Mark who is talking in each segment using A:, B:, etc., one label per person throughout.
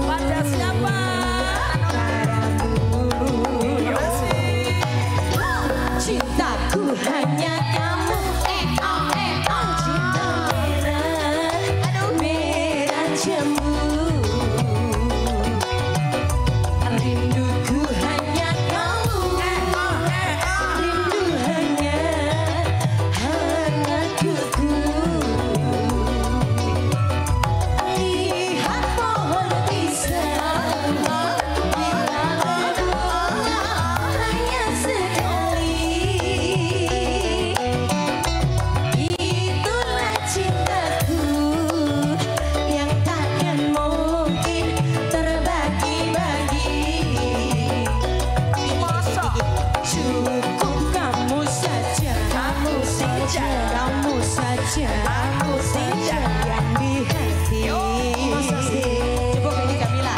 A: Pada siapa?
B: Cintaku hanya kamu. Cinta merah, merah jambu. Rinduku hanya kamu. Rindu hanya hangatku. Lihat pohon pisang, bila berbunga hanya sekali. Itulah cintaku yang takkan mungkin terbagi-bagi. Cukup kamu saja, kamu saja, kamu saja, kamu saja yang di hati. Cukup ini Jamila.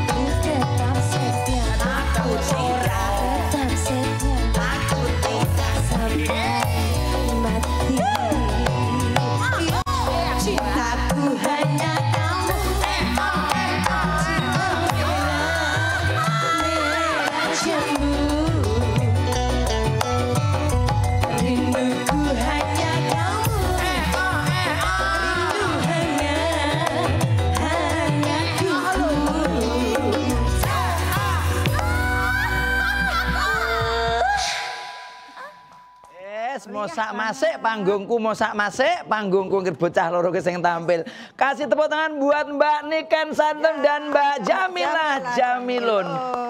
B: Aku tetap setia, aku tetap setia, aku tidak sampai mati. Cintaku hanya kamu. Cinta merah jambu. Rinduku hanya kamu. Rindu hanya hangatku.
A: Mosak masik panggungku ngger bocah loro ki sing tampil. Kasih tepuk tangan buat Mbak Niken Santem dan Mbak Jamilah Jamilun.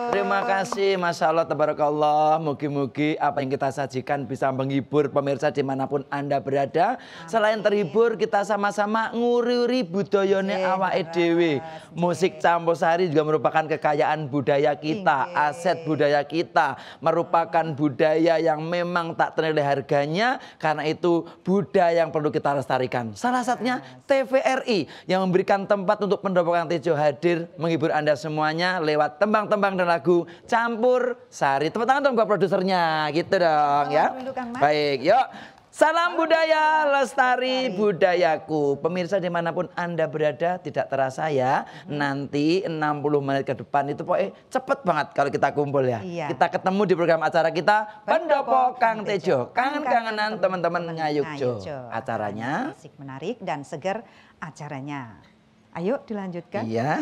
A: Terima kasih, Masya Allah, tabarakallah. Mugi-mugi apa yang kita sajikan bisa menghibur pemirsa dimanapun Anda berada. Selain terhibur, kita sama-sama nguri-uri budayane awake dhewe. Musik campursari juga merupakan kekayaan budaya kita, aset budaya kita, merupakan budaya yang memang tak ternilai harganya. Karena itu budaya yang perlu kita lestarikan. Salah satunya TVRI yang memberikan tempat untuk Pendopo Kang Tejo hadir menghibur Anda semuanya lewat tembang-tembang dan lagu campur sari. Tepuk tangan dong buat produsernya, gitu dong ya. Baik, yuk. Salam budaya, lestari budayaku. Pemirsa dimanapun Anda berada, tidak terasa ya. Nanti 60 menit ke depan itu pokoknya cepet banget kalau kita kumpul ya. Kita ketemu di program acara kita Pendopo Kang Tejo. Kangen-kangenan teman-teman ngayukjo. Acaranya
C: asik, menarik dan seger acaranya. Ayo dilanjutkan.
A: Iya,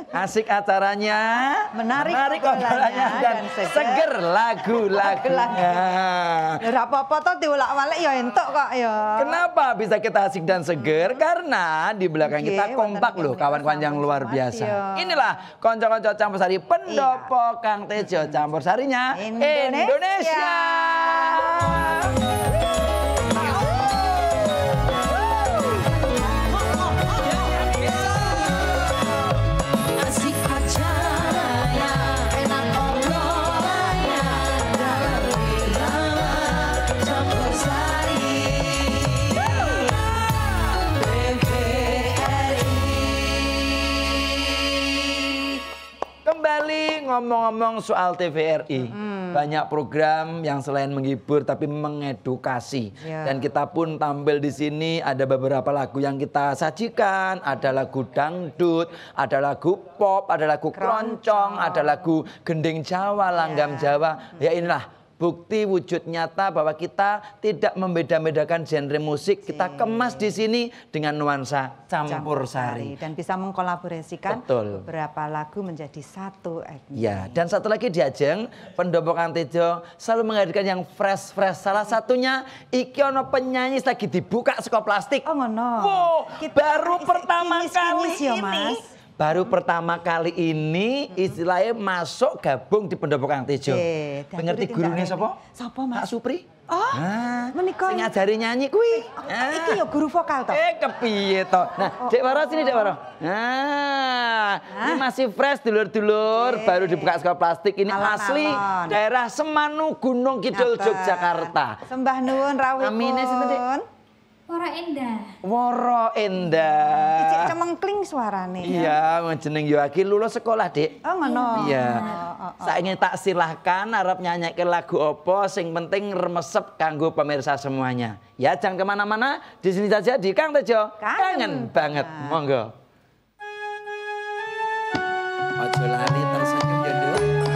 A: asik acaranya,
C: menarik
A: obrolannya dan seger lagu-lagunya.
C: Ora apa-apa toh diulak-walik ya entuk kok ya.
A: Kenapa bisa kita asik dan seger? Karena di belakang kita kompak loh kawan-kawan yang luar biasa. Inilah konco-konco campursari Pendopo Kang Tejo, campursarinya Indonesia. Kembali ngomong-ngomong soal TVRI, banyak program yang selain menghibur tapi mengedukasi. Dan kita pun tampil di sini, ada beberapa lagu yang kita sajikan, ada lagu dangdut, ada lagu pop, ada lagu keroncong, ada lagu gending Jawa, langgam Jawa. Ya inilah bukti wujud nyata bahwa kita tidak membeda-bedakan genre musik, kita kemas di sini dengan nuansa campursari
C: dan bisa mengkolaborasikan beberapa lagu menjadi satu.
A: Ya, dan satu lagi di Ajeng Pendopo Kang Tejo selalu menghadirkan yang fresh. Salah satunya iki ono penyanyi lagi dibuka saka plastik.
C: Oh ngono.
A: Wow, baru pertama kali ini. Baru pertama kali ini istilahnya masuk gabung di Pendopo Kang Tejo. Pengerti gurunya siapa?
C: Siapa Mas?
A: Kak Supri.
C: Oh, menikah.
A: Sing ngajari nyanyi kuwi.
C: Iki ya guru vokal toh.
A: Kepiye toh. Nah, Dek Waro sini Dek Waro. Nah, ini masih fresh dulur-dulur, baru dibuka saka plastik. Ini asli daerah Semanu Gunung Kidul Yogyakarta.
C: Sembah nuwun rawuhipun.
A: Namine sinten Dek?
D: Woro Endah.
A: Woro Endah.
C: Icik cemengkling suarane.
A: Iya, jeneng yo iki lulus sekolah, Dik.
C: Oh, ngono.
A: Iya. Saiki tak silahkan arep nyanyike lagu apa sing penting remesep kanggo pemirsa semuanya. Ya, jangan kemana-mana, di sini saja di Kang Tejo. Kangen banget. Monggo. Ojo lali tersenyum ya, Nduk.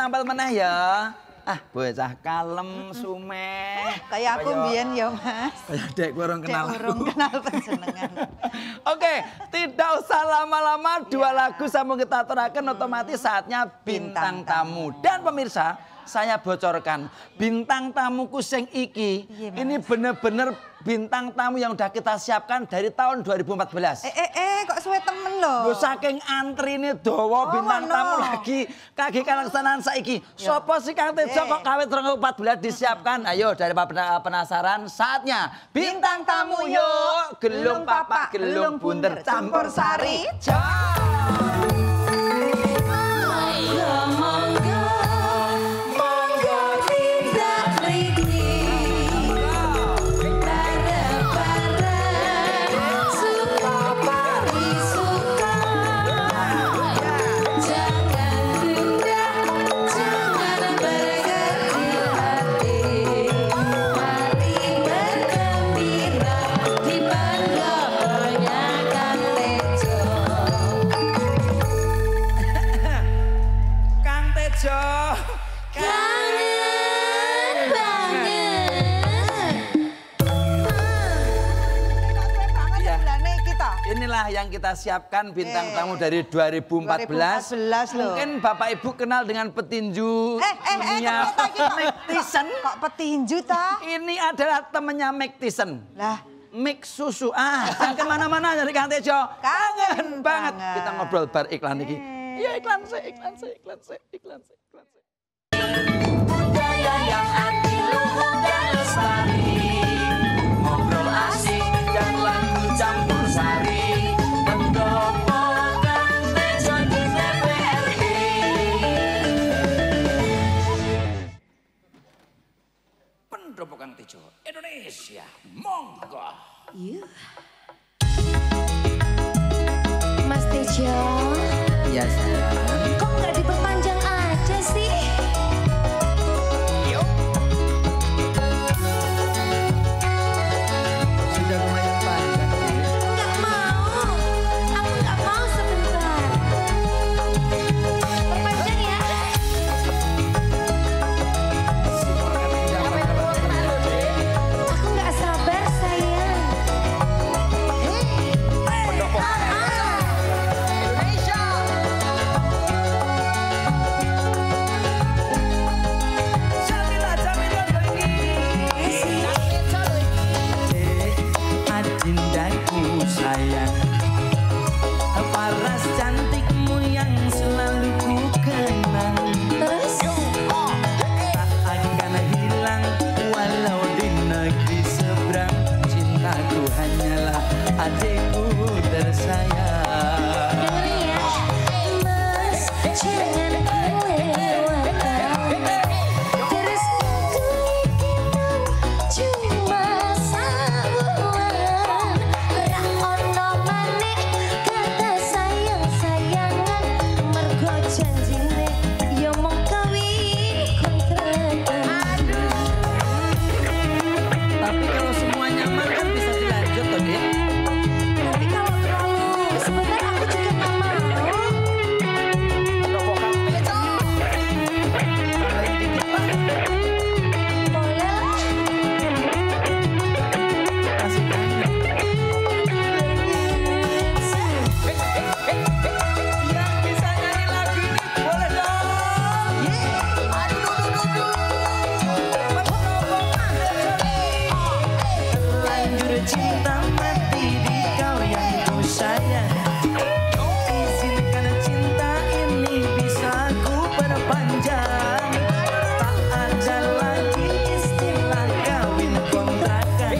A: tampil meneh ya. Ah, bocah kalem, sumeh.
C: Kayak aku mbiyen ya, Mas.
A: Kayak dek kurang kenal.
C: Urung kenal panjenengan.
A: Oke, tidak usah lama-lama, dua lagu sambung kita aturaken otomatis saatnya bintang tamu. Dan pemirsa, saya bocorkan bintang tamuku sing iki ini bener-bener bintang tamu yang udah kita siapkan dari tahun 2014.
C: Kok suwe temen loh.
A: Saking antri ini dawa bintang tamu lagi kaki kalaksanaan saiki. Sopo sih Kang Tejo kok kawit 2014 disiapkan? Ayo daripada penasaran saatnya bintang tamu yuk. Gelung papa, gelung bunder campur sari. Inilah yang kita siapkan bintang tamu dari 2014.
C: 2014 loh.
A: Mungkin Bapak Ibu kenal dengan petinju dunia Mike Tyson.
C: Kok petinju ta?
A: Ini adalah temennya Mike Tyson.
C: Lah,
A: Mik Susu. Jangan kemana-mana dari Kang Tejo.
C: Kangen
A: banget.
C: banget.
A: Kita ngobrol bar iklan ini. Iya iklan saya.
B: Budaya yang anti luhur dan lestari, ngobrol asik dan lagu campur sari, pendopo Kang Tejo di TVRI.
A: Pendopo Kang Tejo Indonesia, monggo.
D: Mas Tejo,
A: Ya sayang.
D: kok nggak diperpanjang aja sih?
A: Sudah lumayan panjang.
D: Nggak mau, aku nggak mau sebentar. Perpanjang ya. Aku nggak sabar sayang.
A: Adindaku sayang, paras cantikmu yang selalu ku kenang.
D: Terus?
A: Tak akan hilang walau di negeri seberang. Cintaku hanyalah adikku tersayang.
D: Dengerin ya, Mas, jangan kelewatan. Terus kuikinan cuma sabulan. Ra ono maneh kata sayang-sayangan. Mergo janjine yo mung kawin kontrakan.
A: Tapi kalau semua nyaman kan bisa dilanjut toh, Dik?
D: Tapi kalau terlalu sebentar aku juga nggak mau. Boleh lah.
A: Kasih kangen. Yang bisa nyanyi lagu ini boleh dong. Lanjut cinta mati di kau yang ku sayang. Izinkan cinta ini bisa ku perpanjang. Tak ada lagi istilah kawin kontrakan.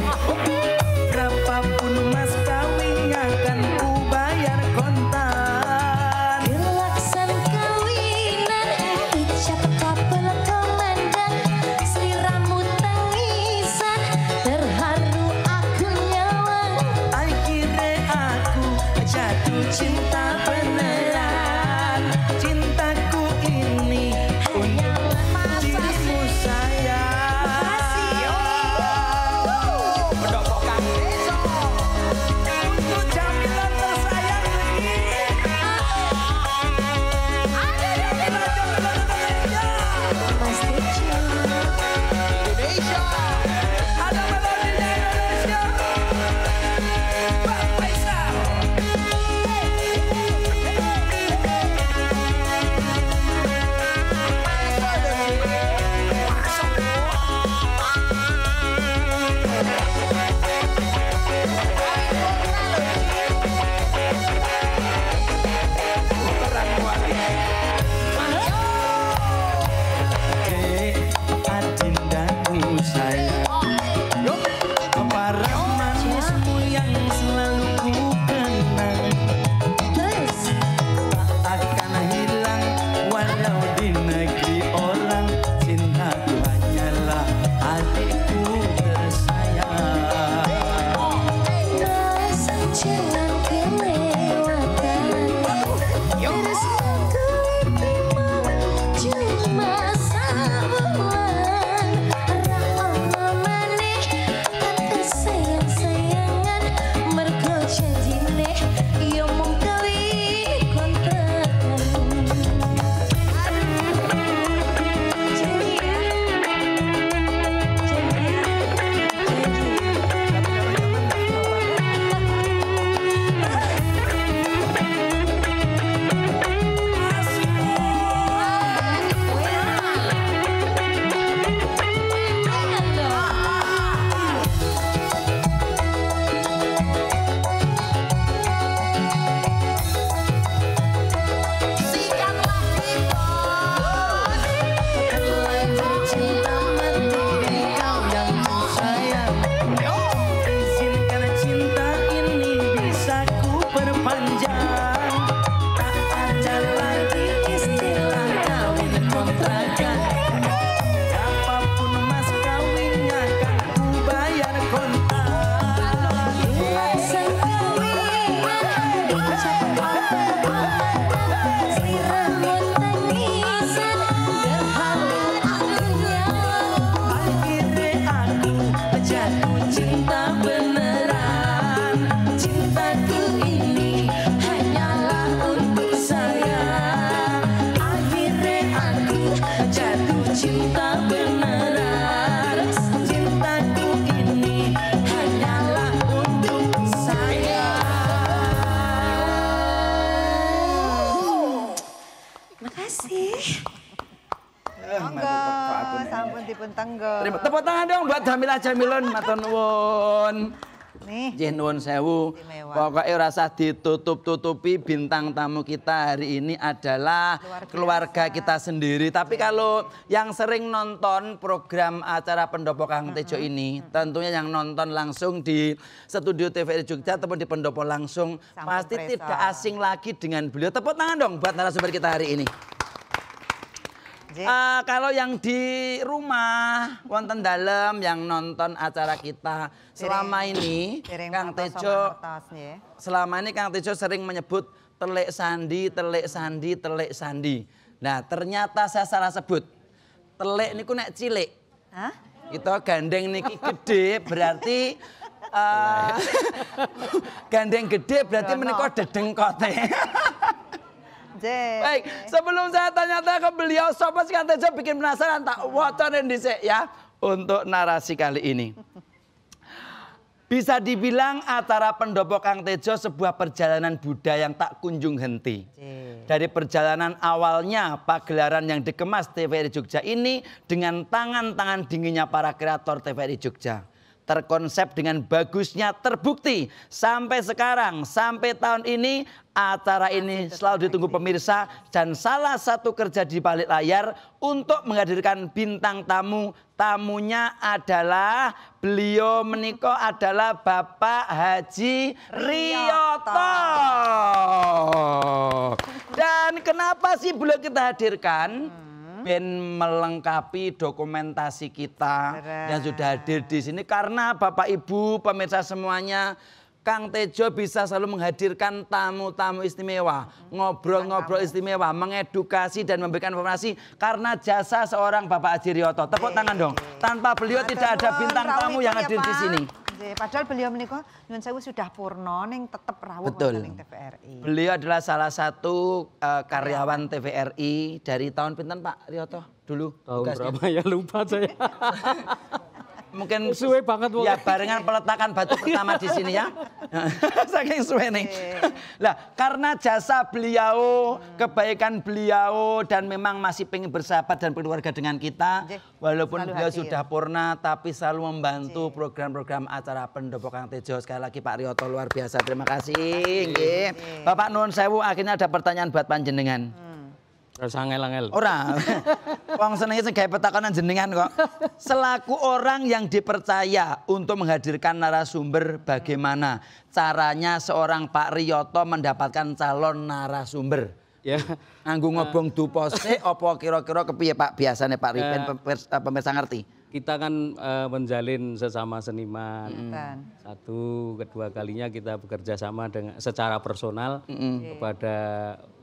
A: Berapapun mas kawinnya akan ku bayar kontan.
D: Kelaksan kawinan, ijab kabel komandan, sliramu tangisan, terharu aku nyawang.
A: Akhirnya aku jatuh cinta beneran. Cintaku ini untuk dirimu sayang. Pendopo Kang Tejo untuk Jamilan tersayang ini. Tepuk tangan dong buat Jamilah Jamilun, matur nuwun.
C: Nih.
A: Nggih nuwun sewu.
C: Istimewa.
A: Pokoknya rasa ditutup-tutupi bintang tamu kita hari ini adalah
C: Luar biasa.
A: keluarga kita sendiri. Tapi kalau yang sering nonton program acara Pendopo Kang Tejo ini, tentunya yang nonton langsung di studio TVRI Jogja ataupun di Pendopo langsung
C: Sampun
A: pasti
C: preso.
A: tidak asing lagi dengan beliau. Tepuk tangan dong buat narasumber kita hari ini. Kalau yang di rumah, wonten dalem yang nonton acara kita selama ini, Kang Tejo, selama ini Kang Tejo sering menyebut telik sandi, telik sandi, telik sandi. Nah ternyata saya salah sebut. Telik niku nek cilik.
C: Hah?
A: Kita gandeng niki gede berarti gandeng gede berarti menika dedengkote. Baik, sebelum saya tanya-tanya ke beliau, Sobat Kang Tejo bikin penasaran tak wacanen dhisik ya untuk narasi kali ini. Bisa dibilang acara Pendopo Kang Tejo sebuah perjalanan budaya yang tak kunjung henti. Dari perjalanan awalnya pagelaran yang dikemas TVRI Jogja ini dengan tangan-tangan dinginnya para kreator TVRI Jogja. Terkonsep dengan bagusnya terbukti sampai sekarang, sampai tahun ini acara ini selalu ditunggu pemirsa dan salah satu kerja di balik layar untuk menghadirkan bintang tamu. Tamunya adalah beliau meniko adalah Bapak Haji Riyoto. Dan kenapa sih beliau kita hadirkan? Ben melengkapi dokumentasi kita yang sudah hadir di sini karena Bapak Ibu pemirsa semuanya, Kang Tejo bisa selalu menghadirkan tamu-tamu istimewa, ngobrol-ngobrol istimewa, mengedukasi dan memberikan informasi karena jasa seorang Bapak Haji Riyoto. Tepuk tangan dong. Tanpa beliau tidak ada bintang tamu yang hadir di sini.
C: Padahal beliau menika nyuwun sewu sudah purno ning tetep rawuh
A: Betul.
C: ning TVRI.
A: Beliau adalah salah satu karyawan TVRI dari tahun pinten Pak Riyoto dulu.
E: Tahun
A: tugasnya?
E: berapa ya lupa saya.
A: Mungkin
E: Suwe banget
A: ya barengan peletakan batu pertama di sini ya. Saking suwe nih. Lah karena jasa beliau, kebaikan beliau dan memang masih pengen bersahabat dan berkeluarga dengan kita, walaupun
C: Selalu
A: beliau
C: hadir.
A: sudah purna tapi selalu membantu program-program acara Pendopo Kang Tejo. Sekali lagi Pak Riyoto luar biasa. Terima kasih. Nggih. Bapak nuwun sewu, akhirnya ada pertanyaan buat panjenengan.
E: Rasa angel-angel.
A: Ora. Wong senenge sing gawe petakonan jenengan kok. Selaku orang yang dipercaya untuk menghadirkan narasumber, bagaimana caranya seorang Pak Riyoto mendapatkan calon narasumber?
E: Ya.
A: Nganggo ngobong dupose apa kira-kira kepiye Pak biasanya Pak Ripen pemirsa ngerti?
E: Kita kan menjalin sesama seniman.
C: Ten.
E: Satu, kedua kalinya kita bekerja sama dengan secara personal kepada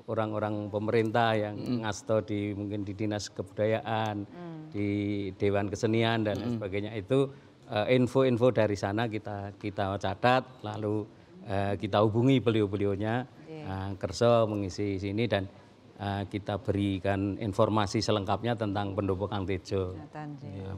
E: orang-orang pemerintah yang ngasto di mungkin di dinas kebudayaan, di dewan kesenian dan lain sebagainya itu info-info dari sana kita catat lalu kita hubungi beliau-beliaunya kerso mengisi sini dan kita berikan informasi selengkapnya tentang Pendopo Kang Tejo.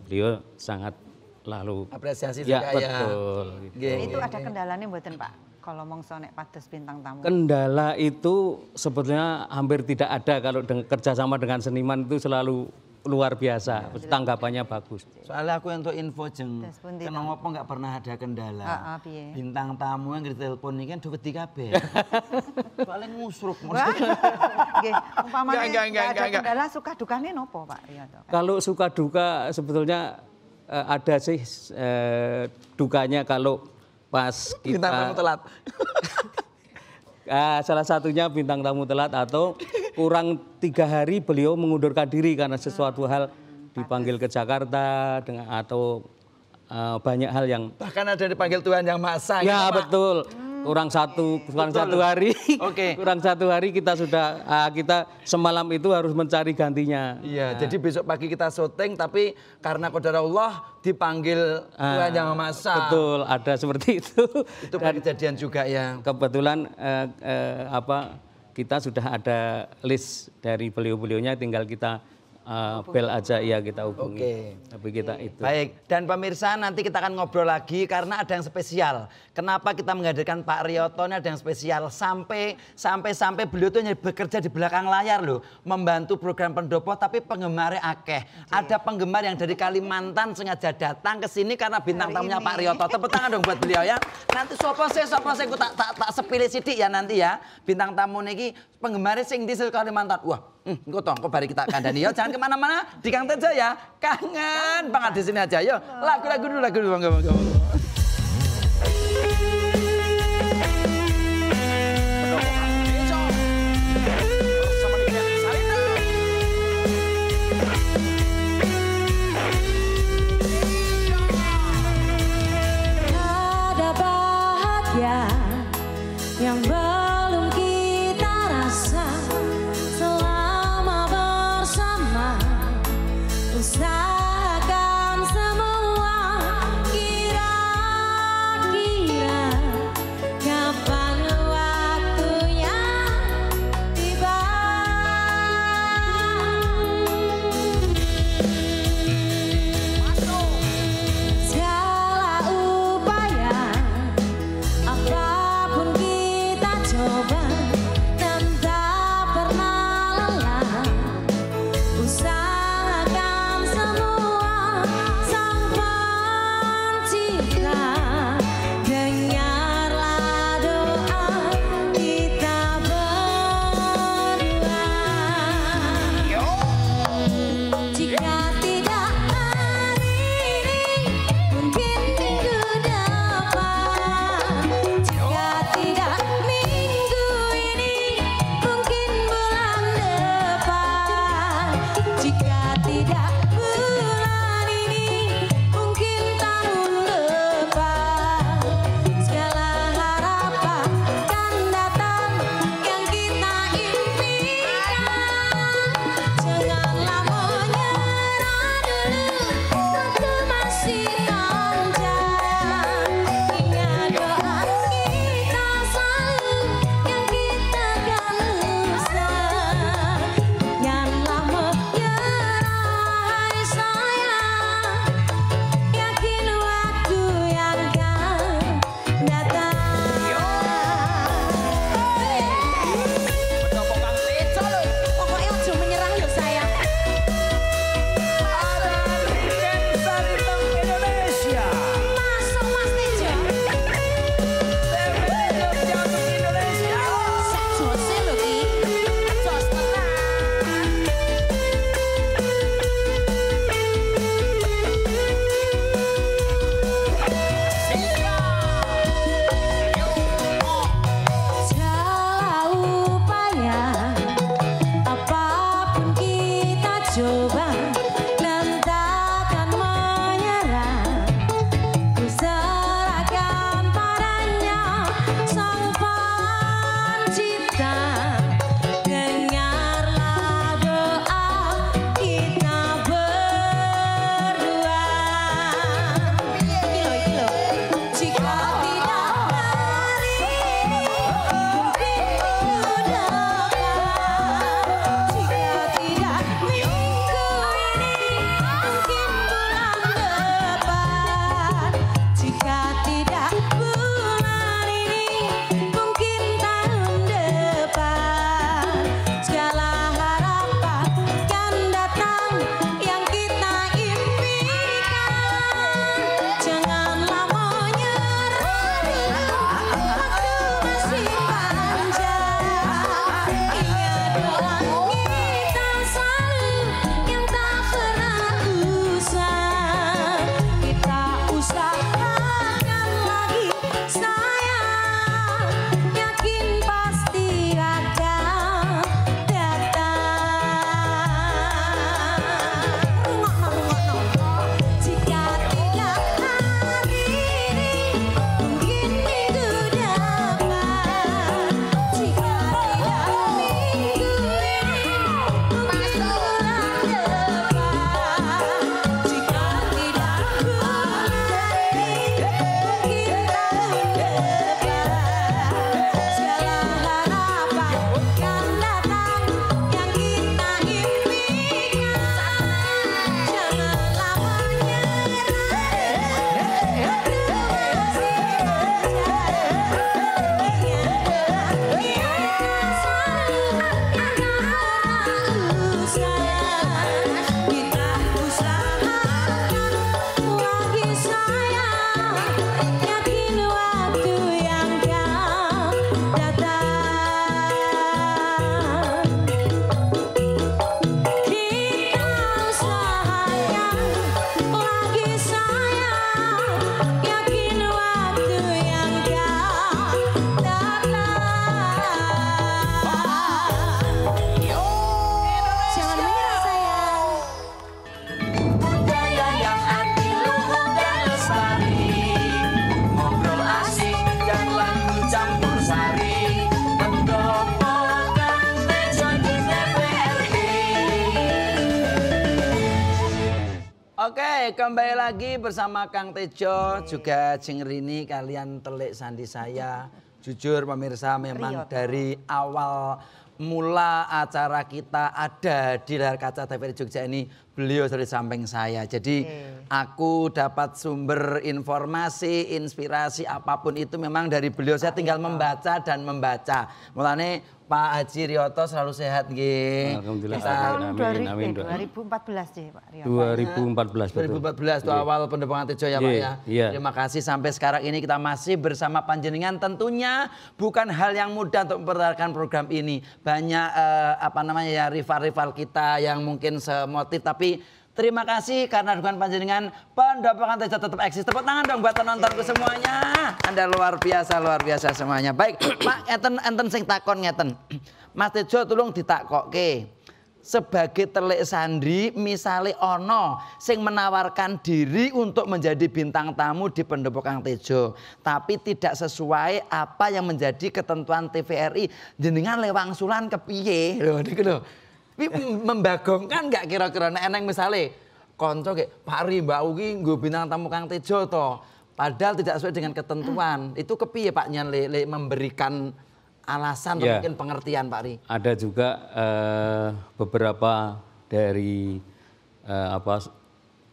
E: Beliau sangat lalu
A: Apresiasi
E: ya
A: juga ya.
E: betul.
A: Nggih.
C: Itu ada kendalanya mboten Pak? Kalau mongso nek pados bintang tamu.
E: Kendala itu sebetulnya hampir tidak ada kalau kerjasama dengan seniman itu selalu luar biasa, tanggapannya bagus.
A: Soalnya aku untuk info jeng,
C: Terus pundi,
A: kenapa nggak pernah ada kendala.
C: piye?
A: Bintang tamu yang ditelepon ini kan duwe kabeh. Paling ngusruk.
C: Nggih, umpamane
A: Enggak.
C: ada kendala suka dukane nopo Pak Riyoto?
E: Kalau suka duka sebetulnya ada sih dukanya kalau pas
A: Bintang tamu
E: kita
A: telat.
E: salah satunya bintang tamu telat atau kurang 3 hari beliau mengundurkan diri karena sesuatu hal dipanggil ke Jakarta dengan atau banyak hal yang
A: Bahkan ada dipanggil Tuhan Yang Maha Esa.
E: ya
A: gitu, Pak.
E: betul kurang satu hari
A: Oke.
E: kurang 1 hari kita sudah kita semalam itu harus mencari gantinya.
A: Iya, jadi besok pagi kita syuting tapi karena qadarullah dipanggil Tuhan Yang Maha Esa.
E: Betul, ada seperti itu.
A: Itu kejadian juga ya.
E: Kebetulan kita sudah ada list dari beliau-beliaunya, tinggal kita bel aja ya kita hubungi.
A: Oke.
E: Tapi kita itu.
A: Baik, dan pemirsa nanti kita akan ngobrol lagi karena ada yang spesial. Kenapa kita menghadirkan Pak Riyoto ini ada yang spesial sampai beliau tuh hanya bekerja di belakang layar loh, membantu program pendopo tapi penggemarnya akeh. Ada penggemar yang dari Kalimantan sengaja datang ke sini karena bintang tamunya Pak Riyoto. Tepuk tangan dong buat beliau ya. Nanti sopo saya aku tak sepilih sidik ya nanti ya. Bintang tamu niki penggemarnya sing di Kalimantan. Wah, engko tong kok bari kita kandani ya. Jangan kemana-mana, di Kang Tejo ya. Kangen banget di sini aja. Yuk, lagu dulu monggo.
D: Ada bahagia yang belum kita rasa selama bersama. Usahakan semua, kira-kira kapan waktunya tiba. Segala upaya apapun kita
A: Oke, kembali lagi bersama Kang Tejo, juga Jeng Rini, kalian telik sandi saya. Jujur pemirsa, memang dari awal mula acara kita ada di layar kaca TVRI Jogja ini, beliau dari samping saya. Jadi aku dapat sumber informasi, inspirasi apapun itu memang dari beliau. Saya tinggal membaca dan membaca. Mulane Pak Haji Riyoto selalu sehat nggih.
E: Alhamdulillah.
C: Tahun
E: Amin.
C: 2014 deh Pak Riyoto.
E: 2014 betul.
A: 2014 itu awal pendopokan Tejo ya Pak ya.
E: Iya.
A: Terima kasih sampai sekarang ini kita masih bersama panjenengan. Tentunya bukan hal yang mudah untuk mempertahankan program ini. Banyak rival-rival kita yang mungkin semotif, tapi terima kasih karena dukungan panjenengan pendopokan Tejo tetap eksis. Tepuk tangan dong buat penontonku semuanya. Anda luar biasa semuanya. Baik, Pak enten sing takon ngeten. Mas Tejo tolong ditakokke. Sebagai telik sandi misale ono sing menawarkan diri untuk menjadi bintang tamu di pendopokan Tejo, tapi tidak sesuai apa yang menjadi ketentuan TVRI, jenengan lewangsulan kepiye lho niku lho. Membagongkan nggak kira-kira eneng misale konco kayak Pak Ri Mbak Ugi nggo bintang tamu Kang Tejo to, padahal tidak sesuai dengan ketentuan, itu kepiye Pak Nyan memberikan alasan atau mungkin pengertian Pak Ri? Ada
E: juga beberapa dari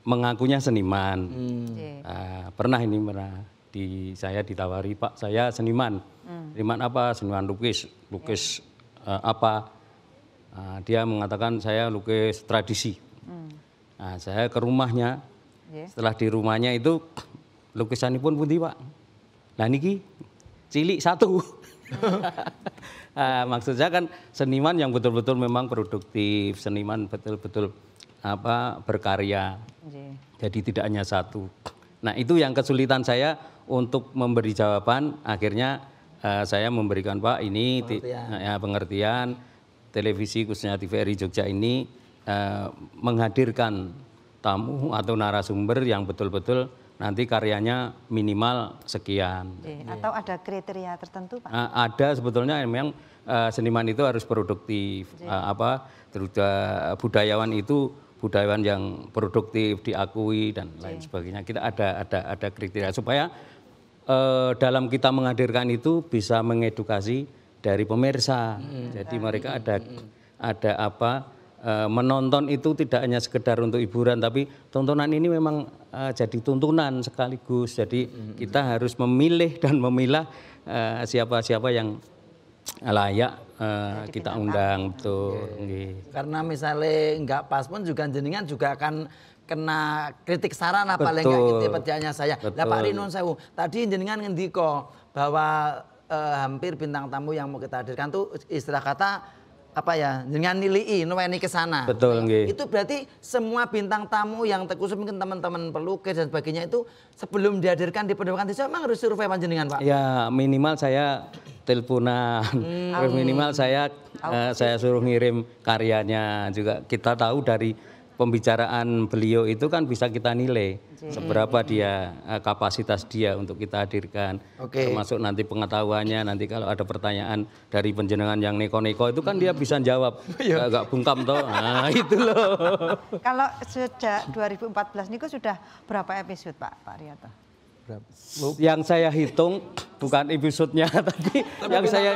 E: mengakunya seniman. Pernah saya ditawari, Pak saya seniman. Seniman apa? Seniman lukis apa? Dia mengatakan saya lukis tradisi. Nah, saya ke rumahnya. Setelah di rumahnya itu lukisanipun pundi Pak? Nah niki cilik satu. Maksud saya kan seniman yang betul-betul memang produktif, seniman betul-betul berkarya. Jadi tidak hanya satu. Nah itu yang kesulitan saya untuk memberi jawaban. Akhirnya saya memberikan Pak ini pengertian. Televisi khususnya TVRI Jogja ini menghadirkan tamu atau narasumber yang betul-betul nanti karyanya minimal sekian.
C: Atau ada kriteria tertentu Pak?
E: Ada sebetulnya memang seniman itu harus produktif. Budayawan itu budayawan yang produktif, diakui dan lain sebagainya. Kita ada kriteria supaya dalam kita menghadirkan itu bisa mengedukasi dari pemirsa. Jadi mereka ada menonton itu tidak hanya sekedar untuk hiburan, tapi tontonan ini memang jadi tuntunan sekaligus. Jadi kita harus memilih dan memilah siapa-siapa yang layak kita undang, betul.
A: Karena misalnya nggak pas pun juga jenengan juga akan kena kritik saran paling nggak gitu percayanya saya. Lah Pak Rinon Sewu, tadi jenengan ngendiko bahwa hampir bintang tamu yang mau kita hadirkan tuh istilah kata dengan nilai nuweni ke sana.
E: Betul, nggih.
A: Itu berarti semua bintang tamu yang terkhusus mungkin teman-teman pelukis dan sebagainya itu sebelum dihadirkan di pendopokan Tejo memang harus survei panjenengan Pak.
E: Ya minimal saya teleponan, minimal saya suruh ngirim karyanya juga. Kita tahu dari pembicaraan beliau itu kan bisa kita nilai seberapa dia kapasitas dia untuk kita hadirkan. Termasuk nanti pengetahuannya, nanti kalau ada pertanyaan dari panjenengan yang neko-neko itu kan dia bisa jawab, agak bungkam toh. Nah itu loh.
C: Kalau sejak 2014 niku sudah berapa episode Pak Riyoto?
E: Yang saya hitung bukan episodenya tapi yang saya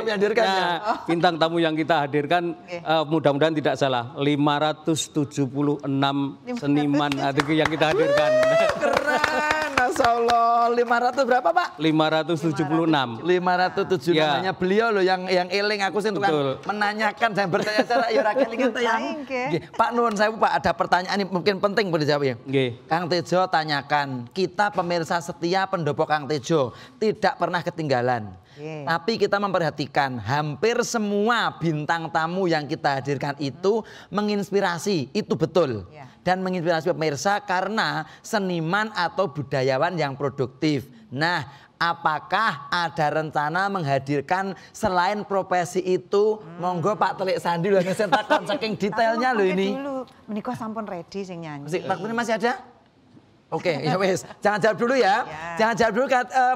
E: bintang tamu yang kita hadirkan mudah-mudahan tidak salah 576 seniman itu yang kita hadirkan.
A: Keren, Masya Allah. 500 berapa Pak?
E: 576.
A: 507 namanya beliau loh yang eling aku sih kan menanyakan dan bertanya cara ya rakyat ini Pak Nuwun saya Pak ada pertanyaan ini mungkin penting boleh dijawab ya. Kang Tejo tanyakan, kita pemirsa setia pendopo Kang Tejo tidak pernah ketinggalan. Tapi kita memperhatikan hampir semua bintang tamu yang kita hadirkan itu menginspirasi, itu betul. Dan menginspirasi pemirsa karena seniman atau budayawan yang produktif. Nah, apakah ada rencana menghadirkan selain profesi itu? Monggo Pak Telik Sandi loh, saya takon saking detailnya loh ini.
C: Dulu menikah sampun ready sing nyanyi.
A: Waktunya masih ada? Oke, ya wes. Jangan jawab dulu ya. Jangan jawab dulu,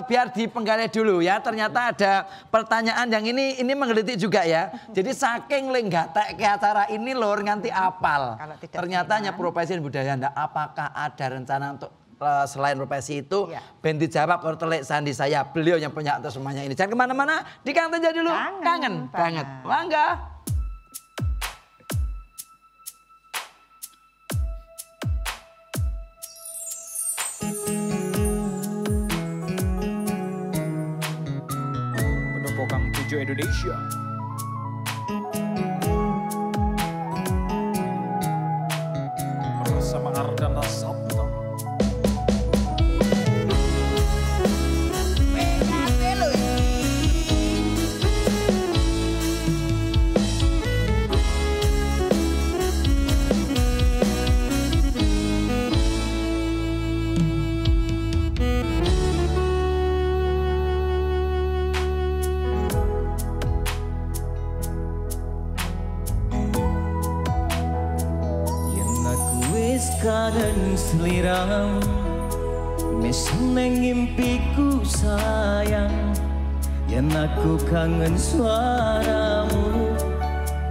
A: biar dipenggali dulu ya. Ternyata ada pertanyaan yang ini menggelitik juga ya. Jadi saking lenggatek ke acara ini lor nganti apal. Ternyata hanya profesi dan budaya. Anda apakah ada rencana untuk selain profesi itu? Ben dijawab kalau telik sandi saya. Beliau yang punya atas semuanya ini. Jangan kemana-mana. Di kantor aja dulu. Kangen banget. Mangga.
F: Indonesia. Bersama Ardana Sabta.
B: Kangen seliramu, seneng impiku sayang. Yen aku kangen suaramu,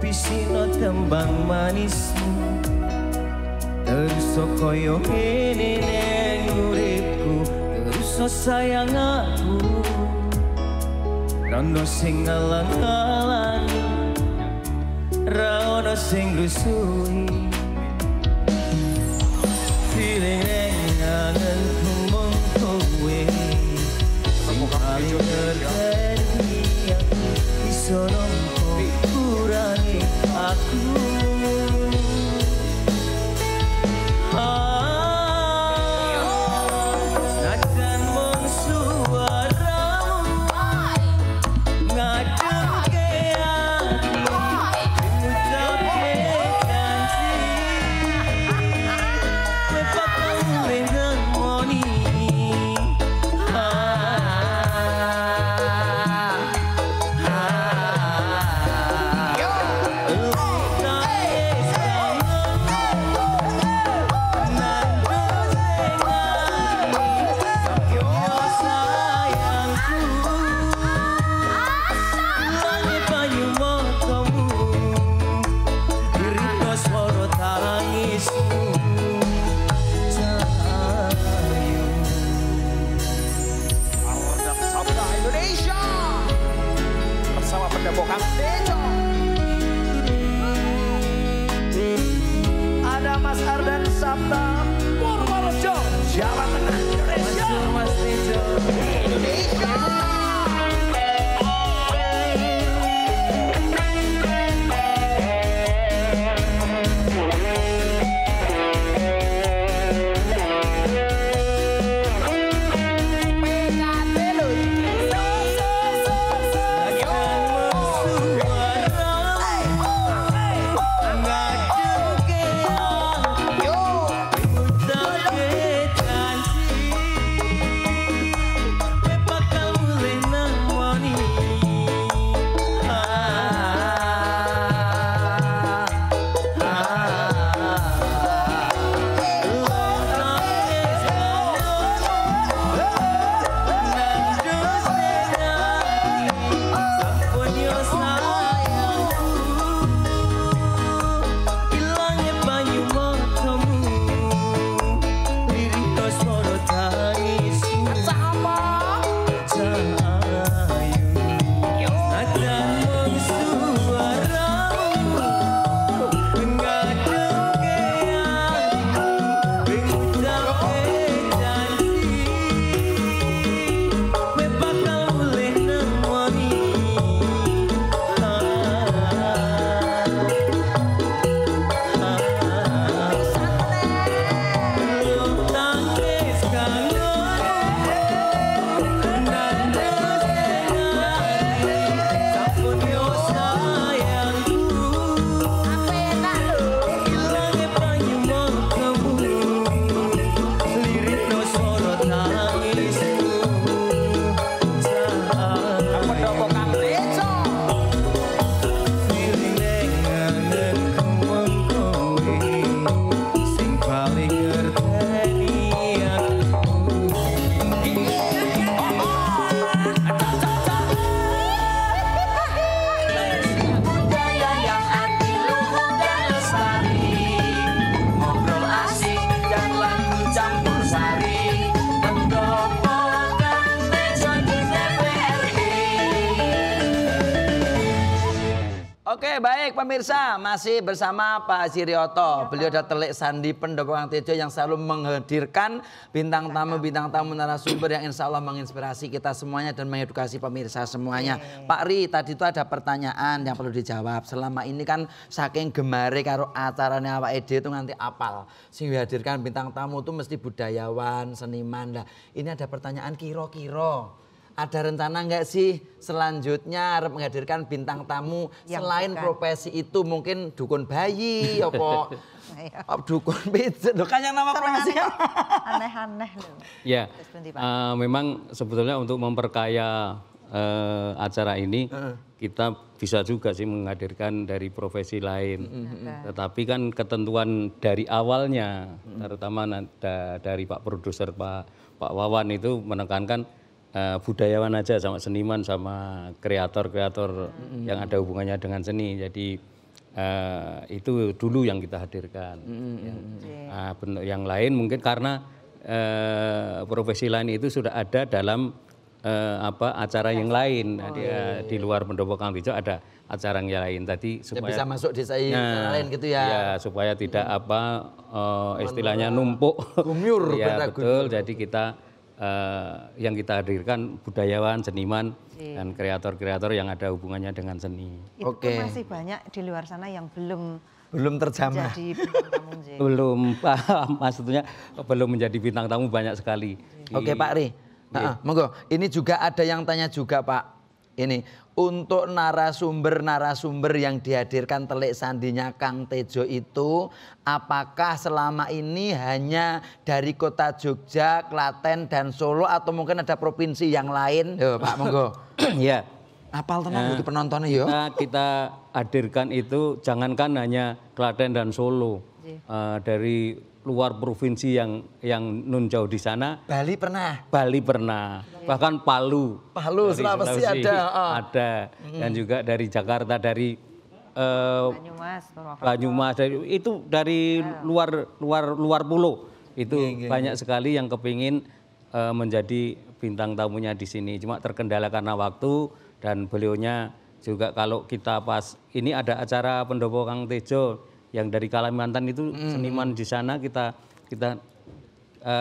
B: pisino tembang manismu. Terus koyo ngene neng uripku, terus sayang aku. Rono sing ngalang-alangi, ra ono sing rusui. Feeling kangen kumong kowe, sing paling terjadi aku iso nompo kurangi aku. Senajan mung suaramu ngademke ati, ngucapke janji.
A: Ada Mas Ardan Sabta, Purworejo, Jawa Tengah, Indonesia. Indonesia. Oke, baik pemirsa, masih bersama Pak Sirioto. Beliau adalah telik sandi pendopo Kang Tejo yang selalu menghadirkan bintang tamu narasumber yang insya Allah menginspirasi kita semuanya dan mengedukasi pemirsa semuanya. Pak Ri, tadi itu ada pertanyaan yang perlu dijawab. Selama ini kan saking gemare karo acaranya Pak Ede itu nganti apal. Sing dihadirkan bintang tamu itu mesti budayawan, seniman. Lah, ini ada pertanyaan kira-kira. Ada rencana nggak sih selanjutnya harap menghadirkan bintang tamu
C: Yang
A: selain
C: bukan.
A: profesi itu mungkin dukun bayi apa dukun pijet lo kan yang nama profesinya
C: Aneh-aneh loh.
E: Ya,
C: Terus pundi, Pak?
E: memang sebetulnya untuk memperkaya acara ini kita bisa juga sih menghadirkan dari profesi lain. Tetapi kan ketentuan dari awalnya, terutama dari Pak Produser Pak Wawan itu menekankan budayawan aja sama seniman sama kreator-kreator yang ada hubungannya dengan seni. Jadi itu dulu yang kita hadirkan. Bentuk yang lain mungkin karena profesi lain itu sudah ada dalam acara yang lain. Di luar pendopo Kang Tejo ada acara yang lain tadi supaya
A: bisa masuk desa yang lain gitu ya.
E: Ya, supaya tidak istilahnya numpuk.
A: Gumyur,
E: Ya,
A: betul.
E: betul. Jadi kita yang kita hadirkan budayawan, seniman, dan kreator-kreator yang ada hubungannya dengan seni.
C: Itu
A: Oke.
C: masih banyak di luar sana yang belum
A: terjamah.
C: jadi bintang tamu. Nji.
E: Belum, maksudnya belum menjadi bintang tamu banyak sekali.
A: Oke Pak Ri, monggo. Ini juga ada yang tanya juga Pak. Ini untuk narasumber yang dihadirkan telik sandinya Kang Tejo itu, apakah selama ini hanya dari kota Jogja, Klaten dan Solo atau mungkin ada provinsi yang lain? Yo Pak, monggo.
E: Ya,
A: Apal tenang itu penontonnya yo.
E: kita hadirkan itu jangankan hanya Klaten dan Solo, dari luar provinsi yang nun jauh di sana.
A: Bali pernah.
E: Bali pernah, bahkan Palu.
A: Palu,
E: Dari
A: Sulawesi ada.
E: Ada, dan juga dari Jakarta, dari
C: Banyumas, Purwokerto.
E: Banyumas, itu dari luar pulau. Itu banyak sekali yang kepingin menjadi bintang tamunya di sini. Cuma terkendala karena waktu dan beliaunya juga kalau kita pas ini ada acara pendopo Kang Tejo yang dari Kalimantan itu seniman di sana kita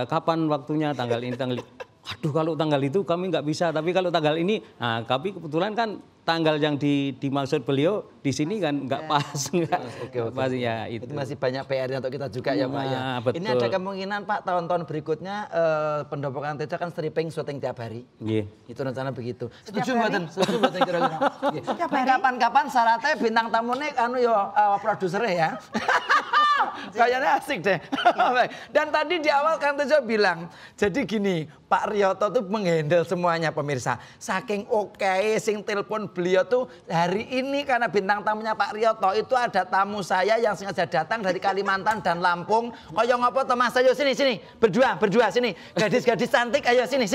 E: kapan waktunya tanggal ini tanggal. Aduh kalau tanggal itu kami nggak bisa, tapi kalau tanggal ini, nah kami kebetulan kan tanggal yang dimaksud beliau di sini kan nggak pas, nggak pas ya itu.
A: Itu masih banyak PR untuk kita juga ya Pak ya.
E: Nah, betul.
A: Ini ada kemungkinan Pak tahun-tahun berikutnya pendopo Kang Tejo kan stripping syuting tiap hari.
E: Iya.
A: Itu rencana begitu. Setuju mboten? Setuju mboten kira-kira? Nggih.
C: Setiap
A: Nek
C: hari?
A: kapan-kapan syaratnya bintang tamune anu yo produsernya ya. Kayaknya asik deh. Dan tadi di awal Kang Tejo bilang, jadi gini, Pak Rioto tuh menghandle semuanya pemirsa. Saking oke sing telepon beliau tuh hari ini karena bintang tamunya Pak Rioto itu ada tamu saya yang sengaja datang dari Kalimantan dan Lampung. Kaya ngopo to Mas? Ayo sini berdua sini. Gadis-gadis cantik ayo sini.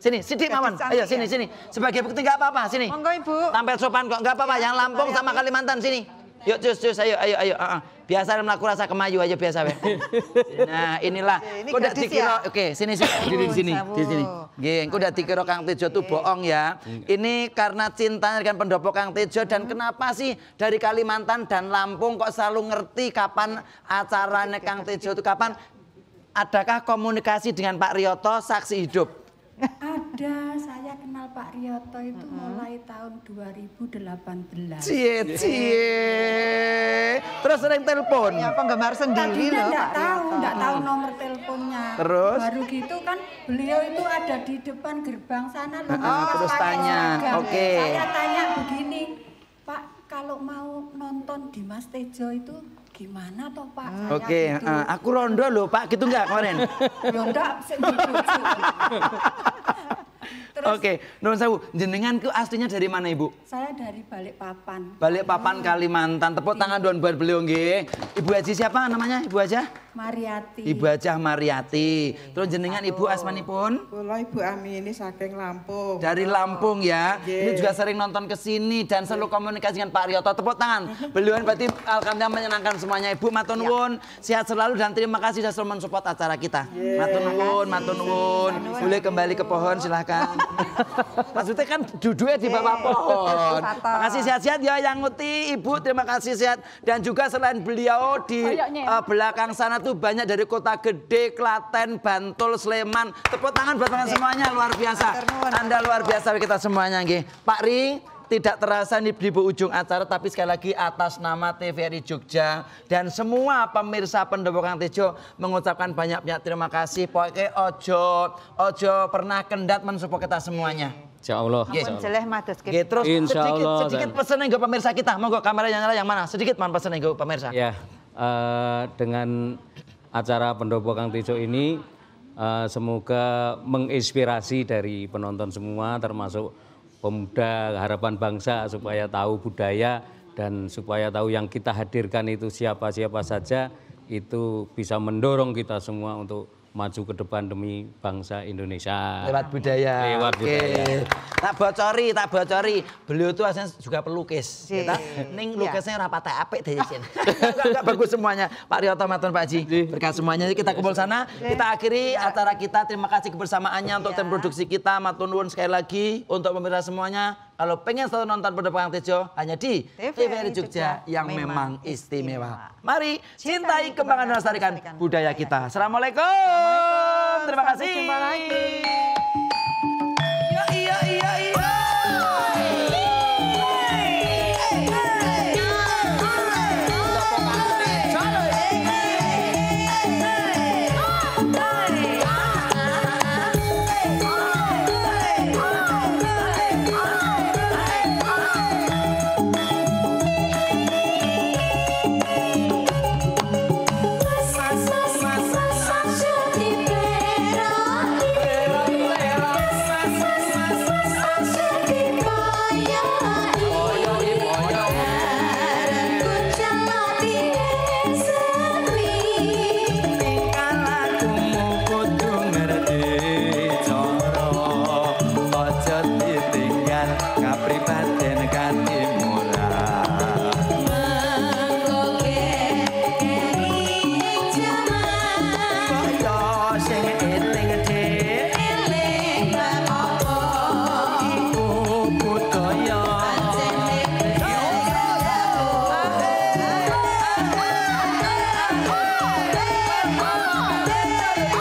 A: Sidik Maman.
C: cantik
A: Ayo sini. Sebagai bukti enggak apa-apa sini.
C: Monggo Ibu.
A: Tampil sopan kok enggak apa-apa yang Lampung sama Kalimantan sini. Yuk cus ayo. Biasa melaku rasa kemayu aja biasa we. Nah, inilah.
C: Ini
A: Kok udah
C: gadis
A: dikira
C: ya?
A: oke, sini diri di sini. Nggih, engko udah dikira Kang Tejo tuh bohong ya. Ini karena cintanya dengan pendopo Kang Tejo dan kenapa sih dari Kalimantan dan Lampung kok selalu ngerti kapan acaranya Kang Tejo itu kapan? Adakah komunikasi dengan Pak Rioto saksi hidup?
D: Ada, saya kenal Pak Rioto itu mulai tahun 2018.
A: Cie. Terus sering telepon.
C: Ya penggemar sendiri loh Pak Rioto.
D: Enggak tahu nomor teleponnya.
A: Terus?
D: Baru gitu kan beliau itu ada di depan gerbang sana loh.
A: terus
D: pakai
A: tanya,
D: seragam.
A: oke.
D: Saya tanya begini, Pak, kalau mau nonton di Mas Tejo itu gimana toh Pak? Saya
A: Oke,
D: gitu.
A: aku rondo loh Pak, gitu enggak kemarin?
D: Ya enggak, sing dibujuk. Terus
A: Oke, nuwun sewu. Jenengan ku aslinya dari mana Ibu?
D: saya dari Balikpapan.
A: Balikpapan Kalimantan. Tepuk tangan dong buat beliau nggih. Ibu Haji siapa namanya? Ibu Haja?
D: Mariati.
A: Ibu Hajah Mariati. Terus jenengan Ibu asmanipun?
G: Kula Ibu Ami ini saking Lampung.
A: Dari Lampung ya.
G: Nggih.
A: Ini juga sering nonton ke sini dan selalu komunikasi dengan Pak Rioto. Tepuk tangan. Beliau berarti alhamdulillah menyenangkan semuanya. Ibu matur nuwun, sehat selalu dan terima kasih sudah selalu mensupport acara kita. Matur nuwun. Boleh kembali ke pohon silahkan. Maksudnya kan duduknya di bawah pohon. Makasih sehat-sehat ya yang Nguti, Ibu, terima kasih sehat. Dan juga selain beliau di belakang sana tuh banyak dari Kota Gede, Klaten, Bantul, Sleman. Tepuk tangan buat teman semuanya, luar biasa. Anda luar biasa kita semuanya nggih. Pak Ri, tidak terasa nih di ujung acara, tapi sekali lagi atas nama TVRI Jogja dan semua pemirsa Pendopo Kang Tejo mengucapkan banyak-banyak terima kasih. Pokoknya ojo pernah kendat mensupport kita semuanya.
E: Insya Allah.
C: Jeleh mados
A: Terus
E: Insya Allah,
A: sedikit pesan ke pemirsa kita. Monggo kameranya nyala yang mana? Sedikit man pesan ke pemirsa.
E: Ya, dengan acara Pendopo Kang Tejo ini semoga menginspirasi dari penonton semua termasuk pemuda harapan bangsa supaya tahu budaya dan supaya tahu yang kita hadirkan itu siapa-siapa saja, itu bisa mendorong kita semua untuk maju ke depan demi bangsa Indonesia.
A: Lewat budaya.
E: Lewat budaya.
A: Tak bocori. Beliau itu aslinya juga pelukis. Kita ning lukisnya ora patek apik deh Sin. Enggak bagus semuanya. Pak Rioto matur Pak Haji. Berkat semuanya kita kumpul sana. Kita akhiri acara kita. Terima kasih kebersamaannya untuk tim produksi kita. Matur nuwun sekali lagi untuk pemirsa semuanya. Kalau pengen selalu nonton Pendopo Kang Tejo hanya di TVRI Jogja yang memang istimewa. Mari cintai, kembangkan dan lestarikan budaya kita. Assalamualaikum. Terima kasih.
C: Jumpa lagi.